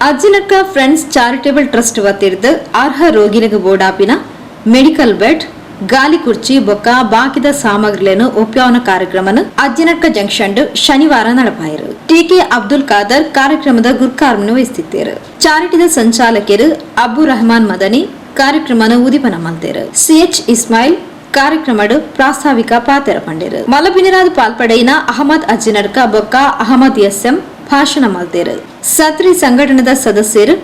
ಅಜ್ಜಿನಕ್ಕ friends charitable trust ವತಿರ್ದು ಅರ್ಹ ರೋಗಿలకు ಬೋಡಾಪಿನ medical bed ಗಾಲಿ ಕುರ್ಚಿ ಬೊಕ್ಕ ಬಾಕಿದ ಸಾಮಗ್ರಿಗಳನ್ನು ಒಪ್ಪಿಯಾವನ ಕಾರ್ಯಕ್ರಮನ ಅಜ್ಜಿನಕ್ಕ ಜಂಕ್ಷನ್ ಶನಿವಾರ ನಡಪಾಯಿರು. ಟಿಕೆ ಅಬ್ದುಲ್ ಖಾದರ್ ಕಾರ್ಯಕ್ರಮದ ಗುರ್ಕಾರ್ಮನ ವಹಿಸುತ್ತಿದ್ದರು. ಚಾರಿಟಿದ ಸಂಚಾಲಕರು ಅಬ್ಬು ರಹಮಾನ್ ಮದನಿ ಕಾರ್ಯಕ್ರಮನ ಉದಿಪನ ಮಲ್ತೇರು. ಸಿಎಚ್ ಇಸ್ಮಾಯಿಲ್ ಕಾರ್ಯಕ್ರಮಡು ಪ್ರಾಸ್ತಾವಿಕ ಪಾತ್ರ ಪಂಡೇರು. ಮಲಪಿನಿರಾದ ಪಾಲ್ಪಡೆಯಿನ ಅಹಮದ್ ಅಜ್ಜಿನಡ್ಕ ಬೊಕ್ಕ ಅಹಮದ್ ಎಸ್ಎಂ ಭಾಷಣ ಮಲ್ತೇರು. ಸತ್ರಿ ಸಂಘಟನೆದ ಸದಸ್ಯರು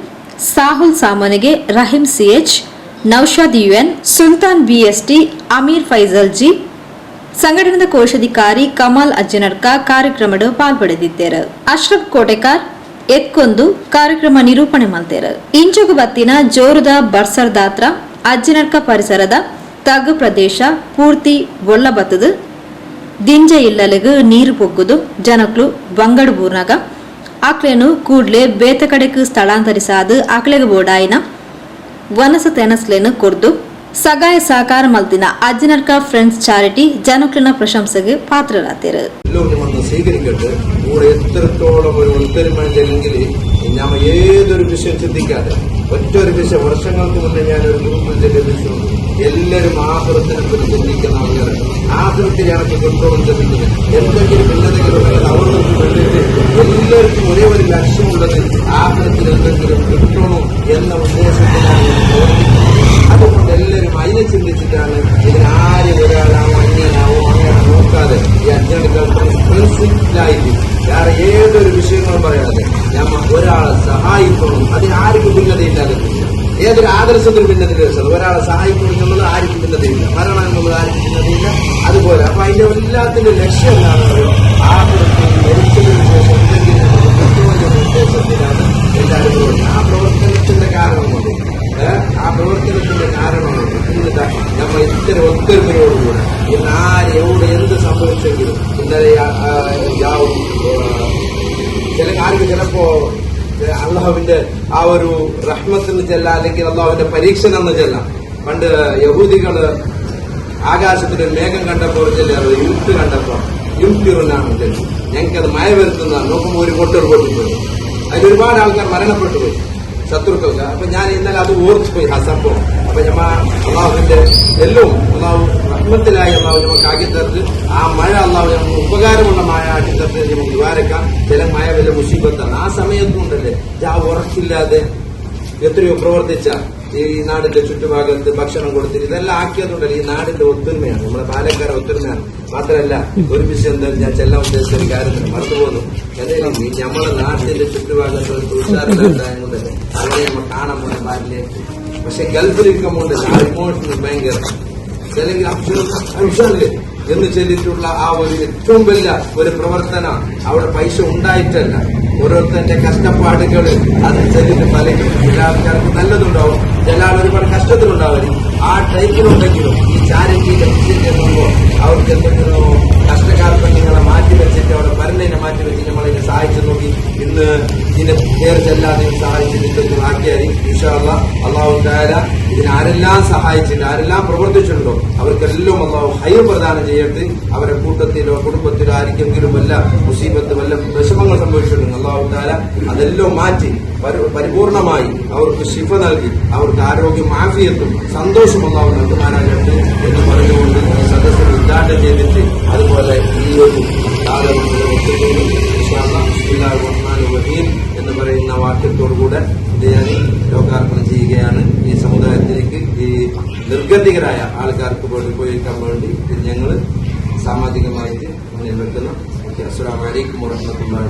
ಸಾಹುಲ್ ಸಾಮನಿಗೆ, Rahim CH, Naushad UN, Sultan BST, Amir Faizal G, ಸಂಘಟನೆದ ಕೋಶಾಧಿಕಾರಿ ಕಮಾಲ್ ಅಜ್ಜಿನಡ್ಕ ಕಾರ್ಯಕ್ರಮಡು ಪಾಲ್ಪಡೆದಿದ್ದರು. ಅಶ್ರಫ್ ಕೋಟೆಕಾರ್ ಎತ್ಕೊಂದು ಕಾರ್ಯಕ್ರಮ ನಿರೂಪಣೆ ಮಲ್ತೇರು. ಇಂಚುಗು ಬತ್ತಿನ ಜೋರದ ಬರ್ಸರ್ ದಾತ್ರ ಅಜ್ಜಿನಡ್ಕ ಪರಿಸರದ ತಗ್ಗು ಪ್ರದೇಶ ಪೂರ್ತಿ ಒಳ್ಳ ಬತ್ತದು ದಿಂಜ ಇಲ್ಲಲಿಗೂ ನೀರು ಪೊಗ್ಗುದು ಜನಕ್ಲು ಬಂಗಡು ಬೂರ್ನಾಗ ಆಕ್ಲೇನು ಕೂಡ್ಲೆ ಬೇತ ಕಡೆಗೆ ಸ್ಥಳಾಂತರಿಸಾದು ಆಕ್ಲೆಗೆ ಬೋಡಾಯಿನ ವನಸ ತೆನಸ್ಲೇನು ಕೊರ್ದು ಸಗಾಯ ಸಹಕಾರ ಮಲ್ತಿನ അജ്ജിനർക്ക ഫ്രണ്ട്സ് ചാരിറ്റി ജനക്ലിന പ്രശംസക്ക് പാത്രരാത്തേര്. സ്വീകരിക്കട്ടെ കൂടെ എത്രത്തോളം ഒരു ഒത്തൊരുമയില്ലെങ്കിൽ നമ്മൾ ഏതൊരു വിഷയം ചിന്തിക്കാതെ ഒറ്റൊരു വിഷയം വർഷങ്ങൾക്ക് മുന്നേ ഞാനൊരു ഗ്രൂപ്പിൽ ചിന്തിച്ചു എല്ലാവരും ആഹൃത്തിനെ പറ്റി ചിന്തിക്കുന്ന ആളുകളാണ്. ആഹൃത്തിൽ എനിക്ക് കൊണ്ടുപോകാൻ ചിന്തിക്കുന്നത് എന്തെങ്കിലും ഭിന്നതകൾ അവർക്ക് വേണ്ടിയിട്ട് എല്ലാവർക്കും ഒരേ ഒരു ലക്ഷ്യമുള്ളത് ആഹൃത്തിൽ എന്തെങ്കിലും കിട്ടണോ എന്ന ഉദ്ദേശത്തിലാണ് അതുകൊണ്ട് എല്ലാവരും അതിനെ ചിന്തിച്ചിട്ടാണ് ഇതിനാരും ഒരാളാവോ അന്യനാവോ അങ്ങനെ നോക്കാതെ ഈ അജ്ഞാനികൾ പ്രിൻസിപ്പിലായിട്ട് വേറെ ഏതൊരു വിഷയങ്ങളും പറയാതെ നമ്മൾ ഒരാളെ സഹായിക്കണം. അതിനാർക്കും ഭിന്നതയില്ലാതെ ഏതൊരു ആദർശത്തിന് ഭിന്നതയില്ല. ഒരാളെ സഹായിക്കണം എന്നുള്ളത് ആർക്കും ഭിന്നതയില്ല, മരണം എന്നുള്ളത് ആർക്കും ഭിന്നതയില്ല. അതുപോലെ അപ്പൊ അതിന്റെ എല്ലാത്തിന്റെ ലക്ഷ്യം എന്താണെന്നോ ആ മരിച്ചതിന് ശേഷം എന്തെങ്കിലും ഉദ്ദേശത്തിലാണ് എല്ലാവരും പ്രവർത്തനം. ആ പ്രവർത്തനത്തിന്റെ കാരണം കൊണ്ട് നമ്മൾ ഇത്തരം ഒത്തൊരുമയോടുകൂടെ ഇന്ന് ആര് എവിടെ എന്ത് സംഭവിച്ചെങ്കിലും ഇന്നലെ ചില ആർക്ക് ചിലപ്പോ അള്ളാഹുവിന്റെ ആ ഒരു റഹ്മത്തിന് ചെല്ലാം, അല്ലെങ്കിൽ അള്ളാഹുവിന്റെ പരീക്ഷണം എന്ന് ചെല്ലാം. പണ്ട് യഹൂദികള് ആകാശത്തിന്റെ മേഘം കണ്ടപ്പോൾ ചെല്ലാറ് യുക്തി കണ്ടപ്പോ യുക്തിറുന്നാണ് ചെല്ലും. ഞങ്ങൾക്കത് മഴ വരുത്തുന്നതാണ്. നോക്കുമ്പോൾ ഒരു പൊട്ടർ പൊട്ടിപ്പോയി. അതിലൊരുപാട് ആൾക്കാർ മരണപ്പെട്ടു പോയി, ശത്രുക്കൾക്ക്. അപ്പൊ ഞാൻ ഇന്നലെ അത് ഓർത്തുപോയി ആ സംഭവം. അപ്പൊ ഞമ്മ അള്ളാഹുവിന്റെ എല്ലാം അള്ളാഹു റഹ്മത്തിലായി അള്ളാഹു നമുക്ക് ആക്കിത്തരത്ത് ആ മഴ അള്ളാഹു നമുക്ക് ഉപകാരമുള്ള മഴ ആക്കിത്തരത്ത് നമുക്ക് നിവാരിക്കാം. ചില മഴ വലിയ മുസീബത്താണ്. ആ സമയത്തുണ്ടല്ലേ ഉറക്കില്ലാതെ എത്രയോ പ്രവർത്തിച്ച ഈ നാടിന്റെ ചുറ്റുഭാഗത്ത് ഭക്ഷണം കൊടുത്തിട്ട് ഇതെല്ലാം ആക്കിയതുകൊണ്ടല്ലേ ഈ നാടിന്റെ ഒത്തൊരുമയാണ്, നമ്മുടെ പാലക്കാര ഒത്തൊരുമയാണ്. മാത്രമല്ല ഒരു വിഷയം എന്തായാലും ഞാൻ ചെല്ലാൻ ഉദ്ദേശിച്ച ഒരു കാര്യത്തിന് മറന്നു പോകുന്നു. എന്തെങ്കിലും ഈ നമ്മളെ നാട്ടിന്റെ ചുറ്റുഭാഗത്ത് ഒരു തുഷാരണ്ടായത് കൊണ്ടല്ലേ അങ്ങനെ നമ്മൾ കാണാൻ പോകാൻ പാടില്ലേ. പക്ഷെ ഗൾഫിലിരിക്കുമ്പോണ്ട് ആ ഇമോഷന് ഭയങ്കര അല്ലെങ്കിൽ അംശമില്ലേ എന്ന് ചൊല്ലിയിട്ടുള്ള ആ ഒരു ഏറ്റവും വലിയ ഒരു പ്രവർത്തനം അവിടെ പൈസ ഉണ്ടായിട്ടല്ല, ഓരോരുത്തരുടെ കഷ്ടപ്പാടുകൾ അത് ചെല്ലിട്ട് പലരും ചില ആൾക്കാർക്ക് നല്ലതുണ്ടാവും, ചില ആൾ ഒരുപാട് കഷ്ടത്തിലുണ്ടാവും. ആ ടൈപ്പിലുണ്ടെങ്കിലും ഈ ചാരിറ്റിയുടെ ചെയ്യുമ്പോൾ അവർക്ക് എന്തെങ്കിലും കഷ്ടകാർപ്പണ്യങ്ങളെ മാറ്റിവെച്ചിട്ട് അവിടെ ഭരണനെ മാറ്റിവെച്ച് നമ്മളിനെ സഹായിച്ചു നോക്കി ഇന്ന് ഇതിന്റെ പേര് ചെല്ലാതെ സഹായിച്ചിട്ട് ആക്കിയാൽ ഇൻഷാ അല്ലാഹ് അല്ലാഹു തആല ഇതിനാരെല്ലാം സഹായിച്ചിട്ട് ആരെല്ലാം പ്രവർത്തിച്ചിട്ടുണ്ടോ അവർക്കെല്ലാം അല്ലാഹു ഹൈർ പ്രദാനം ചെയ്യട്ടെ. അവരുടെ കൂട്ടത്തിലോ കുടുംബത്തിലോ ആർക്കെങ്കിലും വല്ല മുസീബത്ത് വല്ല വിഷമങ്ങൾ സംഭവിച്ചിട്ടുണ്ട് അല്ലാഹു തആല അതെല്ലാം മാറ്റി പരിപൂർണമായി അവർക്ക് ശിഫ നൽകി അവർക്ക് ആരോഗ്യം ആഫിയത്തും സന്തോഷം അല്ലാഹു നൽകുമാറാകട്ടെ എന്ന് പറഞ്ഞുകൊണ്ട് ഈ സദസ്സിൽ ഉദ്ഘാടനം ചെയ്തിട്ട് അതുപോലെ ഈ ഒരു എന്ന് പറയുന്ന വാക്യത്തോടുകൂടെ ഇത് ഞാൻ ലോകാർപ്പണം ചെയ്യുകയാണ്. ഈ സമുദായത്തിലേക്ക് ഈ നിർഗതികരായ ആൾക്കാർക്ക് വേണ്ടി ഉപയോഗിക്കാൻ വേണ്ടി ഞങ്ങൾ സാമാജികമായിട്ട് മുന്നിൽ വെക്കുന്ന. അസ്സലാമു അലൈക്കും വറഹ്മത്തുള്ളാഹി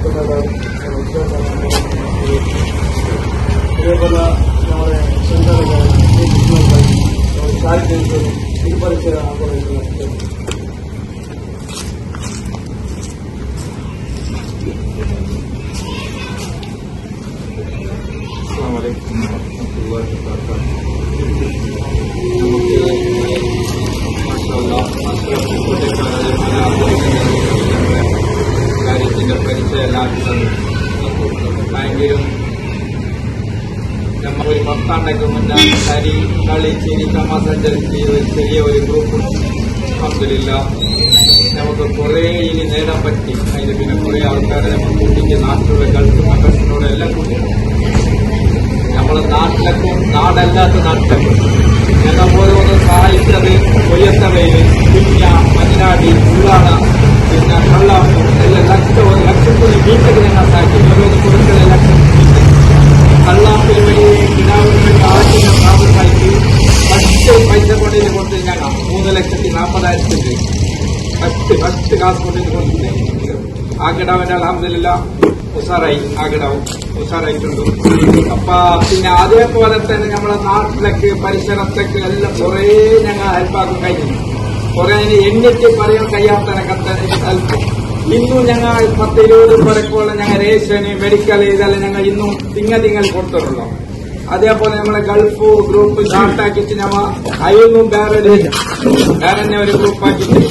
വബറകാതുഹു. ഇതേപോലെ നമ്മുടെ ഈ പരിസര കാര്യത്തിന്റെ പരിചയം ഭയങ്കരം നമ്മൾ ഒരു പത്താണ്ടൊക്കെ മുന്നേ കളി ചിരി തമാശ ചെറിയ ഒരു ഗ്രൂപ്പ് അൽഹംദുലില്ലാഹ് നമുക്ക് നമുക്ക് കുറേ ഇനി നേടാൻ പറ്റി. അതിന് പിന്നെ കുറേ ആൾക്കാരെ നമ്മൾ കൂട്ടിക്ക് നാട്ടിലുള്ള ഗൾഫ് മെമ്പേഴ്സിനോട് എല്ലാം കൂട്ടി നമ്മളെ നാട്ടിലേക്കും നാടല്ലാത്ത നാട്ടിലേക്കും ഞങ്ങൾ ഓരോന്ന് സഹായിച്ചത് കൊയ്യത്തവയില് കുഞ്ഞ മഞ്ഞാടി ഉള്ളാട പിന്നെ കള്ളാപ്പു എല്ലാം ലക്ഷക്കൂടി വീട്ടിൽ ഞങ്ങൾ സഹായിച്ചു. ഓരോന്ന് കൊടുക്കുന്ന ലക്ഷം കള്ളാപ്പിന് വേണ്ടി കിടാവിന് വേണ്ടി ആദ്യം പ്രാഥമികമായിട്ട് 10 പൈസ കൊണ്ടിട്ട് കൊടുത്ത് ഞങ്ങൾ 3,40,000 ഫസ്റ്റ് കാസ് കൊണ്ടിട്ട് കൊടുത്തിട്ട് ആ കിടാവിന്റെ അൽഹംദുലില്ലാ ഉഷാറായി. ആ കിടാവും ഉഷാറായിട്ടുണ്ട്. അപ്പൊ പിന്നെ അതേപോലെ തന്നെ നമ്മളെ നാട്ടിലേക്ക് പരിസരത്തേക്ക് എല്ലാം കുറേ ഞങ്ങൾ ഹെൽപ്പാക്കും കഴിഞ്ഞു. കുറെ എണ്ണിട്ട് പറയാൻ കഴിയാത്തതിനകത്ത് ഹെൽപ്പ് ഇന്നും ഞങ്ങൾ 10-20 പേർക്കോളം ഞങ്ങൾ റേഷന് മെഡിക്കൽ ഇതെല്ലാം ഞങ്ങൾ ഇന്നും തിങ്ങൽ കൊടുത്തിട്ടുള്ളൂ. അതേപോലെ നമ്മളെ ഗൾഫ് ഗ്രൂപ്പ് സ്റ്റാർട്ടാക്കിയിട്ട് ഞമ്മ അയൊന്നും വേറെ ഒരു ഗ്രൂപ്പാക്കിയിട്ട്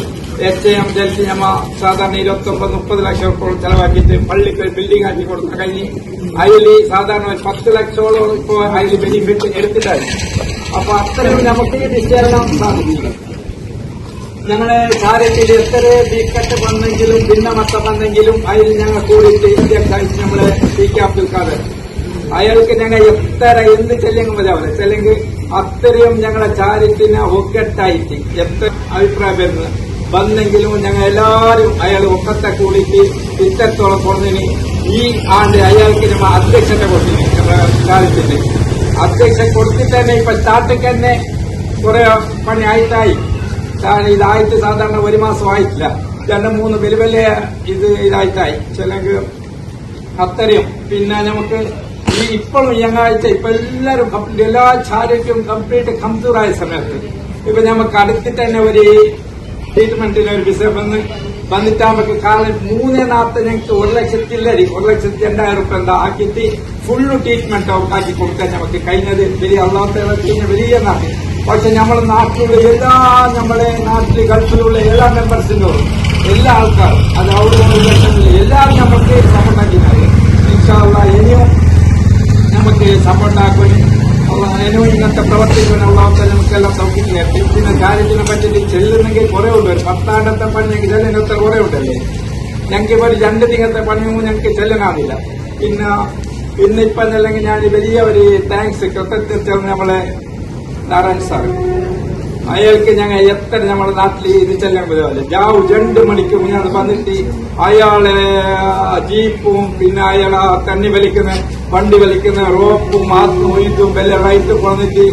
HM ജൽസി ഞമ്മ സാധാരണ 29-30 ലക്ഷം ചെലവാക്കിയിട്ട് പള്ളിക്ക് ഒരു ബിൽഡിംഗ് ആക്കി കൊടുത്ത കഴിഞ്ഞ് അതിൽ സാധാരണ ഒരു 10 ലക്ഷത്തോളം ഇപ്പോൾ അതിൽ ബെനിഫിറ്റ് എടുത്തിട്ടായി. അപ്പൊ അത്രയും നമുക്ക് വിശേഷം സാധിക്കില്ല. ഞങ്ങളെ ചാരിറ്റിയിൽ എത്ര ബിക്കറ്റ് വന്നെങ്കിലും ഭിന്നമത്ത വന്നെങ്കിലും അതിൽ ഞങ്ങൾ കൂടിയിട്ട് ഇന്ത്യക്കാഴ്ച നമ്മളെ PK അബ്ദുൽ ഖാദർ അയാൾക്ക് ഞങ്ങൾ എത്ര എന്ത് ചെല്ലെങ്കിൽ മതിയാവില്ല. ചെല്ലെങ്കിൽ അത്രയും ഞങ്ങളെ ചാരിറ്റിനെ ഒക്കെട്ടായിട്ട് എത്ര അഭിപ്രായം വന്നെങ്കിലും ഞങ്ങൾ എല്ലാവരും അയാൾ ഒക്കത്തെ കൂടിയിട്ട് ഇത്രത്തോളം കൊടുത്തിന്. ഈ ആണ്ട് അയാൾക്ക് നമ്മൾ അധ്യക്ഷത കൊടുത്തിന്. ചാരിറ്റിന്റെ അധ്യക്ഷൻ കൊടുത്തിട്ട് തന്നെ ഇപ്പൊ സ്റ്റാർട്ടിക്ക് തന്നെ കുറെ പണി ആയിട്ടായി. ഇതായിട്ട് സാധാരണ 1 മാസം ആയിട്ടില്ല. 2-3 വലിയ ഇതായിട്ടായി ചിലക്ക് അത്രയും. പിന്നെ നമുക്ക് ഈ ഇപ്പോഴും ഞങ്ങളാഴ്ച ഇപ്പൊ എല്ലാവരും എല്ലാ ചാരിറ്റിയും കംപ്ലീറ്റ് കംപ്യൂട്ടറായ സമയത്ത് ഇപ്പൊ നമുക്ക് അടുത്തിട്ട് തന്നെ ഒരു ട്രീറ്റ്മെന്റിന് ഒരു വിസ വന്നിട്ട് നമുക്ക് കാരണം 3 ഞങ്ങൾക്ക് 1,02,000 രൂപ ആക്കിയിട്ട് ഫുള്ള് ട്രീറ്റ്മെന്റ് ആക്കി കൊടുക്കാൻ നമുക്ക് കഴിഞ്ഞത് വലിയ അള്ളാഹുവിന്റെ വലിയ നാട്ടിൽ. പക്ഷെ നമ്മളെ നാട്ടിലുള്ള നമ്മളെ നാട്ടിൽ ഗൾഫിലുള്ള എല്ലാ മെമ്പേഴ്സിനും എല്ലാ ആൾക്കാരും അത് അവിടെ എല്ലാവരും നമുക്ക് സപ്പോർട്ടാക്കിയത്. ഇൻഷാ അല്ലാഹ് ഇനിയും നമുക്ക് സപ്പോർട്ടാക്കും. ഇനിയും ഇങ്ങനത്തെ പ്രവർത്തിക്കുന്ന നമുക്കെല്ലാം സൗകര്യം. പിന്നെ കാര്യത്തിനെ പറ്റിയിട്ട് ചെല്ലുന്നെങ്കിൽ കുറെ ഉണ്ട്. ഒരു 10 പണി ഞങ്ങൾക്ക് ചെല്ലുന്നത്തെ കുറെ ഉണ്ടല്ലേ. ഞങ്ങൾക്ക് ഒരു 2 ദിനത്തെ പണിയൊന്നും ഞങ്ങൾക്ക് ചെല്ലാനാവില്ല. പിന്നെ ഇപ്പൊ അല്ലെങ്കിൽ ഞാൻ വലിയ ഒരു താങ്ക്സ് കൃത്യത്തിൽ നമ്മളെ നാരായൺ സാർ അയാൾക്ക് ഞങ്ങൾ എത്ര നമ്മുടെ നാട്ടിൽ ഇത് ചെല്ലാൻ പറ്റില്ല. 2 മണിക്ക് മുന്നേ വന്നിട്ട് അയാളെ ജീപ്പും പിന്നെ അയാളെ തണ്ണി വലിക്കുന്ന വണ്ടി വലിക്കുന്ന റോപ്പും ആത്തും ഇതും എല്ലാം റൈറ്റ് കൊണ്ടിട്ട്